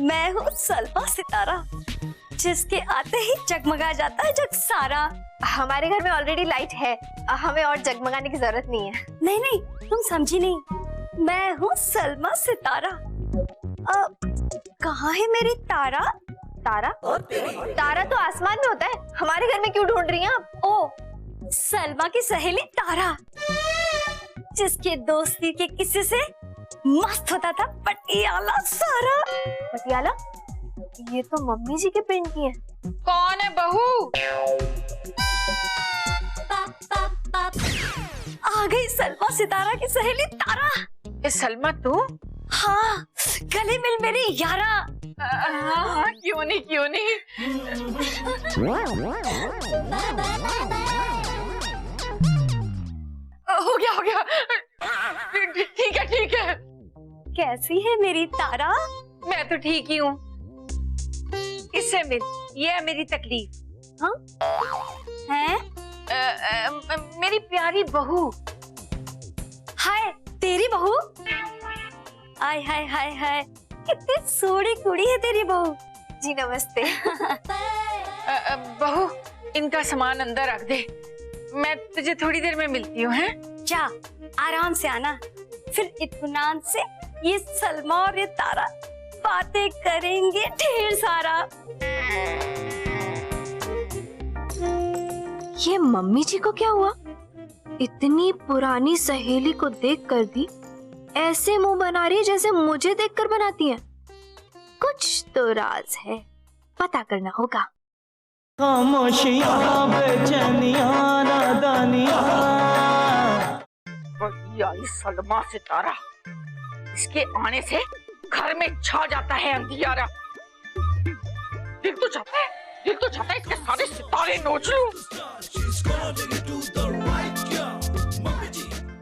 मैं हूँ सलमा सितारा, जिसके आते ही जगमगा जाता है जग सारा। हमारे घर में ऑलरेडी लाइट है, हमें और जगमगाने की जरूरत नहीं है। नहीं नहीं, तुम समझी नहीं। मैं हूँ सलमा सितारा। कहाँ है मेरी तारा? तारा? तारा तो आसमान में होता है, हमारे घर में क्यों ढूंढ रही हैं आप? ओ, सलमा की सहेली तारा, जिसके दोस्ती के किस्से से मस्त होता था पटियाला सारा। पटियाला? ये तो मम्मी जी के पिंड की है। कौन है बहू? आ गई सलमा सितारा की सहेली तारा। ये सलमा तू? हाँ, गले मिल मेरी यारा। हाँ, क्यों नहीं क्यों नहीं। हो गया। ठीक है ठीक है। कैसी है मेरी तारा? मैं तो ठीक ही हूँ। इससे मिल, ये है मेरी तकलीफ। हाँ? हैं? मेरी प्यारी बहू। हाय, तेरी बहू? हाय हाय हाय हाय, कितनी सोड़ी कुड़ी है तेरी बहू। जी नमस्ते। बहू, इनका सामान अंदर रख दे, मैं तुझे थोड़ी देर में मिलती हूँ। हैं? जा, आराम से आना, फिर इत्मीनान से ये सलमा और ये तारा बातें करेंगे ढेर सारा। ये मम्मी जी को क्या हुआ? इतनी पुरानी सहेली को देखकर भी ऐसे मुंह बना रही है जैसे मुझे देखकर बनाती है। कुछ तो राज है, पता करना होगा। खामोशियां बेचैनियां नादानियां। यही सलमा सितारा, इसके आने से घर में छा जाता है अंधियारा। दिल तो चाहता है इसके सारे सितारे नोच लूं।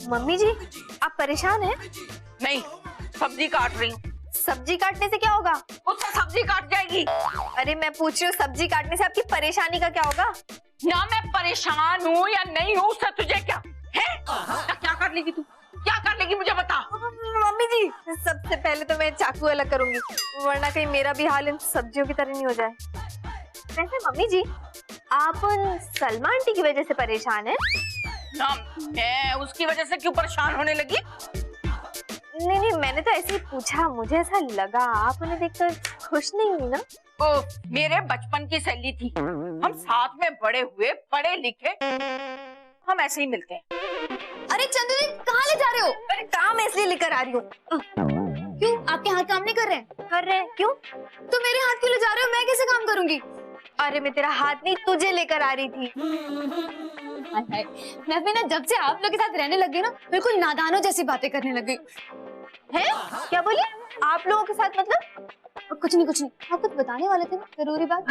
मम्मी जी, आप परेशान हैं? नहीं, सब्जी काट रही हूँ। सब्जी काटने से क्या होगा? उससे सब्जी काट जाएगी। अरे मैं पूछ रही हूँ, सब्जी काटने से आपकी परेशानी का क्या होगा? ना मैं परेशान हूँ या नहीं हूँ, उससे तुझे क्या है? क्या कर लेगी तू? क्या कर लेगी मुझे बता। मम्मी जी, सबसे पहले तो मैं चाकू अलग करूंगी, वरना कहीं मेरा भी हाल इन सब्जियों की तरह नहीं हो जाए। वैसे मम्मी जी, आप उन सलमा आंटी की वजह से परेशान हैं? ना, मैं उसकी वजह से क्यों परेशान होने लगी? नहीं, मैंने तो ऐसे ही पूछा, मुझे ऐसा लगा। आप उन्हें देखकर खुश नहीं हुई ना? ओ, मेरे बचपन की सहेली थी, हम साथ में बड़े हुए, पढ़े लिखे, हम ऐसे ही मिलते हैं। अरे चंदू जी, कहाँ ले जा रहे हो? अरे काम इसलिए लेकर आ रही हूँ। क्यों, आपके हाथ काम नहीं कर रहे? कर रहे हैं। क्यों? तो मेरे हाथ क्यों ले जा रहे हो? मैं कैसे काम करूंगी? अरे मैं तेरा हाथ नहीं, तुझे लेकर आ रही थी। मैं भी ना, जब से आप लोग के साथ रहने लग गई ना, बिल्कुल नादानों जैसी बातें करने लग गई। है? क्या बोली? आप लोगों के साथ मतलब? कुछ नहीं, आप कुछ बताने वाले थे ना, जरूरी बात।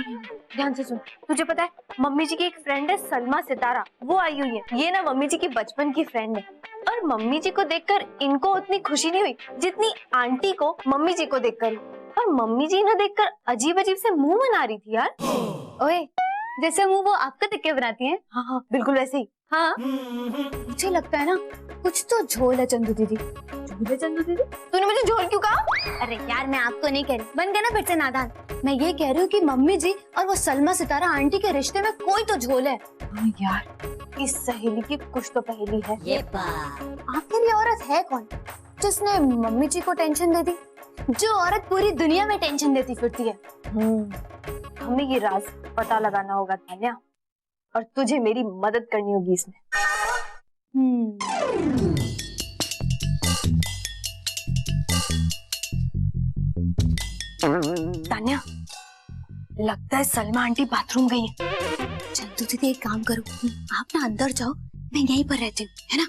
ध्यान से सुन। तुझे पता है, मम्मी जी की एक फ्रेंड है सलमा सितारा, वो आई हुई है। ये ना मम्मी जी की बचपन की फ्रेंड है, और मम्मी जी को देखकर इनको उतनी खुशी नहीं हुई जितनी आंटी को मम्मी जी को देखकर। और मम्मी जी इन्हें देखकर अजीब अजीब से मुंह बना रही थी यार। ओए, जैसे मुंह वो आपका देख के बनाती हैं। हाँ, बिल्कुल वैसे ही। हाँ, मुझे लगता है ना कुछ तो झोल है चंदू दीदी। झोल है चंदू दीदी? तूने मुझे झोल क्यों कहा? अरे यार, मैं आपको नहीं कह रही, बन गया ना फिर से नादान। मैं ये कह रही हूँ कि मम्मी जी और वो सलमा सितारा आंटी के रिश्ते में कोई तो झोल है। यार, इस सहेली की कुछ तो पहेली है। आखिर ये औरत है कौन जिसने मम्मी जी को टेंशन दे दी? जो औरत पूरी दुनिया में टेंशन देती फिरती है। हमें ये राज पता लगाना होगा तान्या, और तुझे मेरी मदद करनी होगी इसमें। तान्या, लगता है सलमा आंटी बाथरूम गई है। चंदू दीदी, एक काम करो, आप ना अंदर जाओ, मैं यहीं पर रहती हूँ, है ना?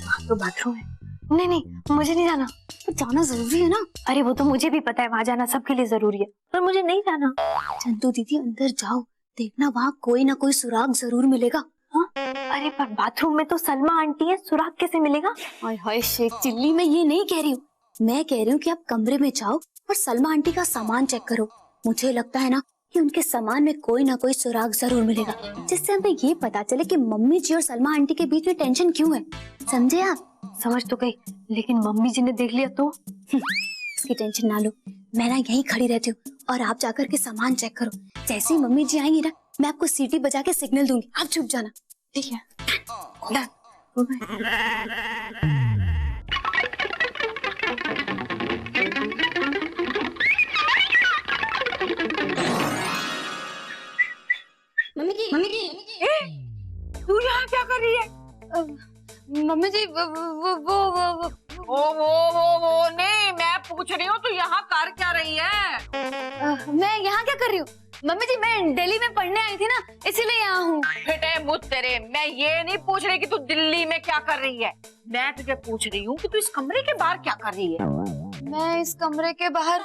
वहाँ तो बाथरूम है। नहीं, मुझे नहीं जाना। तो जाना जरूरी है ना? अरे वो तो मुझे भी पता है, वहाँ जाना सबके लिए जरूरी है, पर मुझे नहीं जाना। चंदू दीदी, अंदर जाओ, देखना वहाँ कोई ना कोई सुराग जरूर मिलेगा। हाँ? अरे पर बाथरूम में तो सलमा आंटी है, सुराग कैसे मिलेगा? हाय हाय शेख चिल्ली, मैं ये नहीं कह रही हूँ, मैं कह रही हूँ कि आप कमरे में जाओ और सलमा आंटी का सामान चेक करो। मुझे लगता है ना कि उनके सामान में कोई ना कोई सुराग जरूर मिलेगा, जिससे हमें ये पता चले कि मम्मी जी और सलमा आंटी के बीच में टेंशन क्यों है। समझे आप? समझ तो गई, लेकिन मम्मी जी ने देख लिया तो? इसकी टेंशन ना लो, मैं ना यहीं खड़ी रहती हूँ और आप जाकर के सामान चेक करो। जैसे ही मम्मी जी आएंगी ना, मैं आपको सीटी बजा के सिग्नल दूंगी, आप छुप जाना। ठीक है। तू यहाँ क्या कर रही है? मम्मी जी वो नहीं, मैं पूछ रही हूँ तू यहाँ कर क्या रही है? मैं यहाँ क्या कर रही हूँ? मम्मी जी मैं दिल्ली में पढ़ने आई थी ना, इसीलिए यहाँ हूँ। बेटे मुझ तेरे, मैं ये नहीं पूछ रही कि तू दिल्ली में क्या कर रही है, मैं तुझे पूछ रही हूँ कि तू इस कमरे के बाहर क्या कर रही है? मैं इस कमरे के बाहर,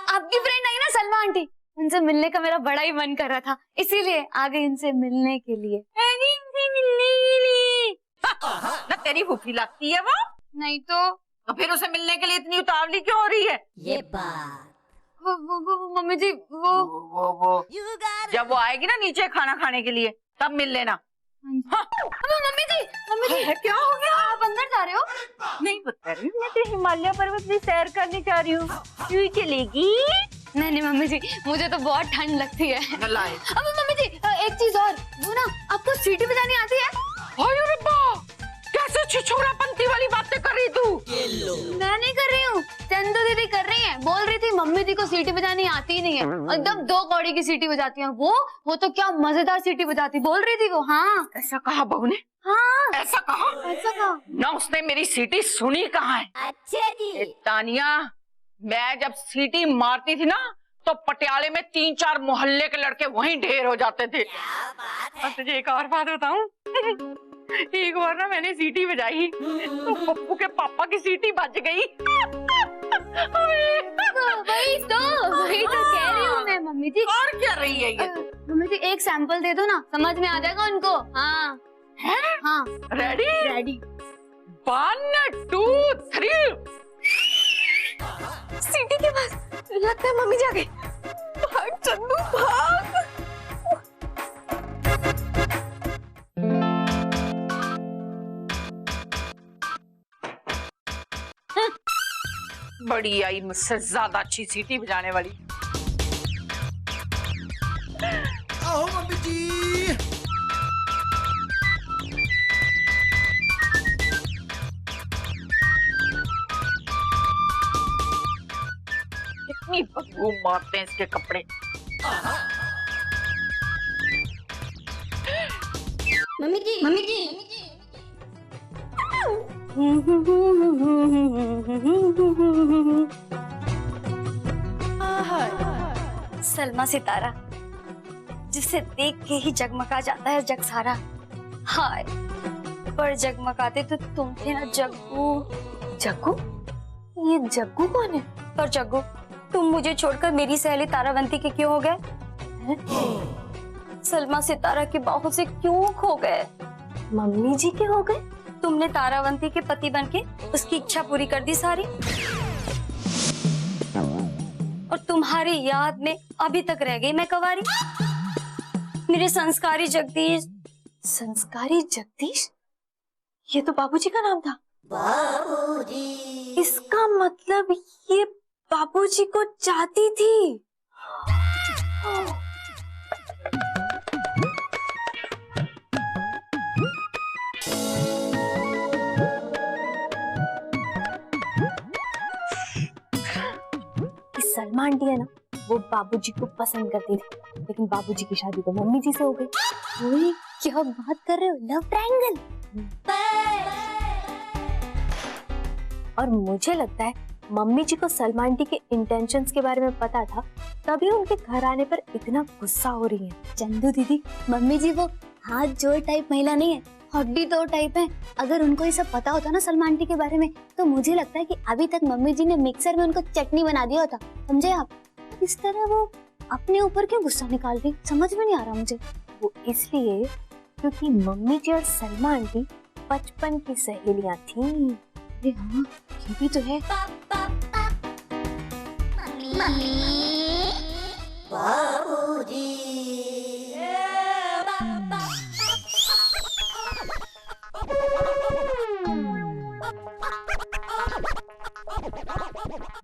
आपकी फ्रेंड आई ना सलमा आंटी, उनसे मिलने का मेरा बड़ा ही मन कर रहा था, इसीलिए आ गई उनसे मिलने के लिए। ना तेरी फूफी लगती है वो? नहीं तो फिर उसे मिलने के लिए इतनी उतावली क्यों हो रही है? ये बात वो मम्मी जी वो जब वो आएगी ना नीचे खाना खाने के लिए, तब मिल लेना। हाँ। मम्मी जी क्या हो गया? आप अंदर जा रहे हो? नहीं बता रही, मैं तो हिमालय पर्वत में सैर करने जा रही हूँ। क्यों चलेगी? नहीं मम्मी जी, मुझे तो बहुत ठंड लगती है। नालायक। अब मम्मी जी एक चीज और, वो ना आपको सीटी बजानी आती है? अरे रब्बा, कैसे छिछोरापंती वाली बातें कर रही तू? मैं नहीं कर रही हूँ, चंदू दीदी कर रही है। बोल रही थी मम्मी जी को सीटी बजानी आती ही नहीं है, एकदम 2 कौड़ी की सीटी बजाती है वो तो क्या मजेदार सीटी बजाती, बोल रही थी वो। हाँ ऐसा कहा बहू ने? हाँ ऐसा कहा? ऐसा कहा ना उसने मेरी सीटी सुनी कहाँ है? अच्छा जी। ए, तानिया, मैं जब सीटी मारती थी ना तो पटियाले में 3-4 मोहल्ले के लड़के वहीं ढेर हो जाते थे। और तुझे एक और बात बताऊं? एक बार ना मैंने सीटी बजाई तो पप्पू के पापा की सीटी बज गई। वही तो कह रही हूँ मैं मम्मी जी। और क्या रही है ये? मम्मी जी एक सैंपल दे दो ना, समझ में आ जाएगा उनको। हाँ हाँ रेडी? 1 2 3। सीटी के पास लगता है मम्मी जी आ गई। भाग चंदू भाग। बड़ी आई मुझसे ज्यादा अच्छी सीटी बजाने वाली। आओ मम्मी जी। इतनी बदबू मारते हैं इसके कपड़े। मम्मी जी सलमा सितारा, जिसे देख के ही जगमगा जाता है जग सारा। हाय, पर जगमगाते तो तुम थे ना जग्गू। जग्गू? ये जग्गू कौन है? पर जग्गू, तुम मुझे छोड़कर मेरी सहेली तारावंती के क्यों हो गए? सलमा सितारा की बाहों से क्यों खो गए? मम्मी जी के हो गए? तुमने तारावंती के पति बनके उसकी इच्छा पूरी कर दी सारी, और तुम्हारी याद में अभी तक रह गई मैं कवारी। मेरे संस्कारी जगदीश। संस्कारी जगदीश? ये तो बाबूजी का नाम था। बाबूजी। इसका मतलब ये बाबूजी को चाहती थी। सलमा आंटी है ना, वो बाबूजी को पसंद करती थी, लेकिन बाबूजी की शादी तो मम्मी जी से हो गई। ओए, क्या बात कर रहे हो? Love triangle. और मुझे लगता है मम्मी जी को सलमा आंटी के इंटेंशंस के बारे में पता था, तभी उनके घर आने पर इतना गुस्सा हो रही है। चंदू दीदी, मम्मी जी वो हाथ जोड़ टाइप महिला नहीं है, हड्डी तोड़ टाइप है। अगर उनको ये सब पता होता ना सलमा आंटी के बारे में, तो मुझे लगता है कि अभी तक मम्मी जी ने मिक्सर में उनको चटनी बना दिया होता। समझे आप? इस तरह वो अपने ऊपर क्यों गुस्सा निकाल रही, समझ में नहीं आ रहा मुझे। वो इसलिए क्योंकि मम्मी जी और सलमा आंटी बचपन की सहेलियां थी। अरे हाँ, ये भी तो है।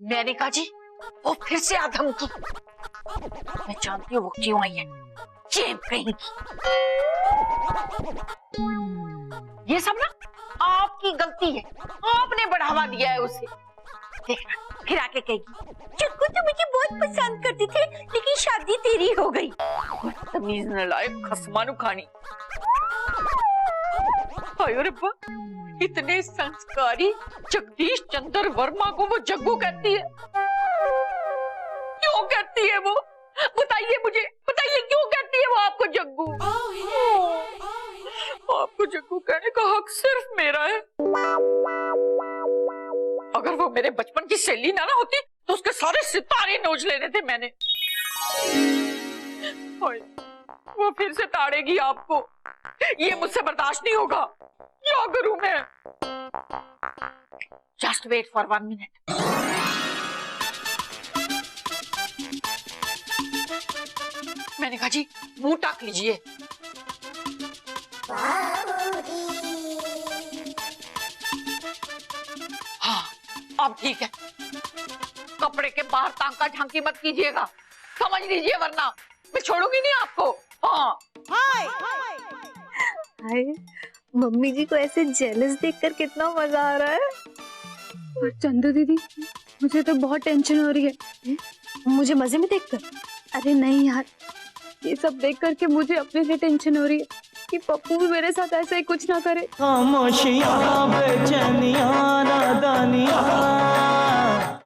मैं मैंने कहा जी वो फिर से आधम की। मैं जानती हूँ वो क्यों आई है, चेप कहीं की। ये सब ना आपकी गलती है, आपने बढ़ावा दिया है उसे। देखना फिर आके कहेगी चक्कू तो मुझे बहुत पसंद करती थी लेकिन शादी तेरी हो गई। बदतमीज नालायक खसमानु खानी। हाय रब्बा, इतने संस्कारी जगदीश चंद्र वर्मा को वो जग्गू कहती है। क्यों कहती है वो? बताइए मुझे, बताइए क्यों कहती है वो आपको जग्गू? आपको जग्गू कहने का हक सिर्फ मेरा है। अगर वो मेरे बचपन की सहेली ना होती तो उसके सारे सितारे नोच लेने थे मैंने। वो फिर से ताड़ेगी आपको, ये मुझसे बर्दाश्त नहीं होगा। क्या करूं मैं? Just wait for 1 minute. मैंने कहा जी मुंह टाक लीजिए। हाँ अब ठीक है, कपड़े के बाहर टांका झांकी मत कीजिएगा, समझ लीजिए वरना मैं छोड़ूंगी नहीं आपको। हाँ हाय, मम्मी जी को ऐसे जेलस देखकर कितना मजा आ रहा है। और चंदू दीदी, मुझे तो बहुत टेंशन हो रही है। मुझे मजे में देखकर? अरे नहीं यार, ये सब देख करके मुझे अपने लिए टेंशन हो रही है कि पप्पू भी मेरे साथ ऐसा ही कुछ ना करे। खामोशियाँ बेचैनियाँ नादानियाँ